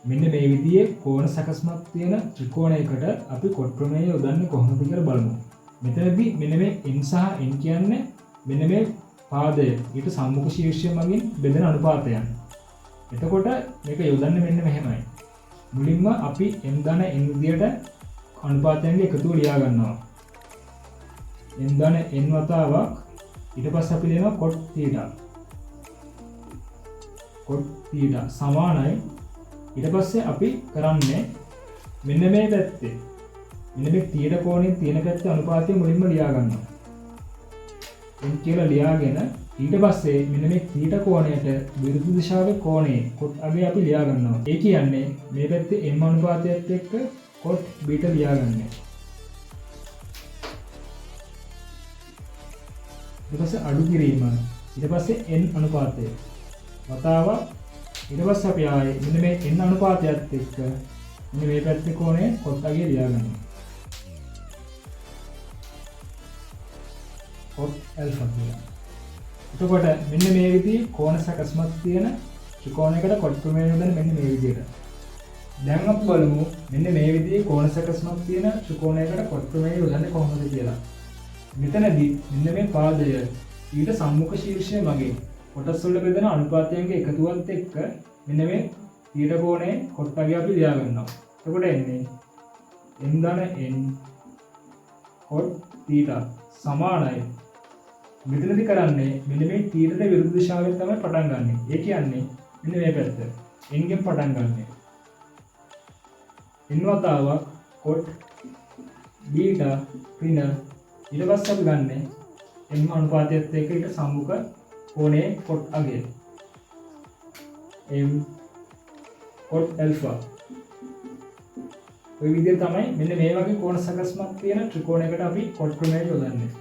මෙන්න මේ විදිහේ කෝණ සකස්මක් තියෙන ත්‍රිකෝණයකට අපි කොට් ප්‍රමේය යොදන්නේ කොහොමද කියලා බලමු. මෙතනදී මෙන්න මේ n සහ n කියන්නේ මෙන්න මේ පාදය ඊට සම්මුඛ ශීර්ෂය මගින් බෙදෙන අනුපාතයන්. එතකොට මේක යොදන්නේ මෙන්න මෙහෙමයි. මුලින්ම අපි m ධන n විදියට අනුපාතයන්ගේ එකතුව ලියා ගන්නවා. m ධන n වතාවක් ඊට පස්සේ අපි ලියනවා cot θ. cot θ සමානයි. ඊට පස්සේ අපි කරන්නේ මෙන්න මේ පැත්තේ මෙන්න මේ θ කෝණයෙන් තියෙන පැත්තේ අනුපාතය මුලින්ම ලියා ගන්නවා. n කියලා ලියාගෙන ඊට පස්සේ මෙන්න මේ θ කෝණයට විරුද්ධ දිශාවේ කෝණේ cot අගේ අපි ලියා ගන්නවා. ඒ කියන්නේ මේ පැත්තේ m අනුපාතයත් එක්ක cot β ලියාගන්නේ. ඊට පස්සේ අඩු කිරීම ඊට පස්සේ n අනුපාතය වතාව ඊට පස්සේ අපි ආයේ මෙන්න මේ n අනුපාතයත් එක්ක මෙන්න මේ පැත්තේ කෝණය cot අගේ ලියාගන්නවා. cot alpha කියලා. එතකොට මෙන්න මේ විදිහේ කෝණ සකස්මක් තියෙන ත්‍රිකෝණයකට cot ප්‍රමේය යොදන්නේ මෙන්න මේ විදිහට. දැන් අපි බලමු මෙන්න මේ විදිහේ කෝණ සකස්මක් තියෙන ත්‍රිකෝණයකට cot ප්‍රමේය යොදන්නේ කොහොමද කියලා. මෙතනදී මෙන්න මේ පාදය ඊට සම්මුඛ ශීර්ෂය මගින් කොටස් වල බෙදෙන අනුපාතයන්ගේ එකතුවත් එක්ක මෙන්න මේ ඊට කෝණේ cot අගේ අපි ලියා ගන්නවා. එතකොට එන්නේ m ධන n cot θ සමානයි. මෙතනදී කරන්නේ මෙන්න මේ θ ට විරුද්ධ දිශාවෙන් තමයි පටන් ගන්නෙ. ඒ කියන්නේ මෙන්න මේ පැත්ත n ගෙන් පටන් ගන්නෙ. n වතාවක් cot β ඍණ ඊට පස්සේ අපි ගන්නෙ m අනුපාතයත් එක්ක ඊට සම්මුඛ කෝණයේ cot අගය m cot alpha. ඔය විදිහට තමයි මෙන්න මේ වගේ කෝණ සකස්මක් තියෙන ත්‍රිකෝණයකට අපි cot ප්‍රමේය යොදන්නේ.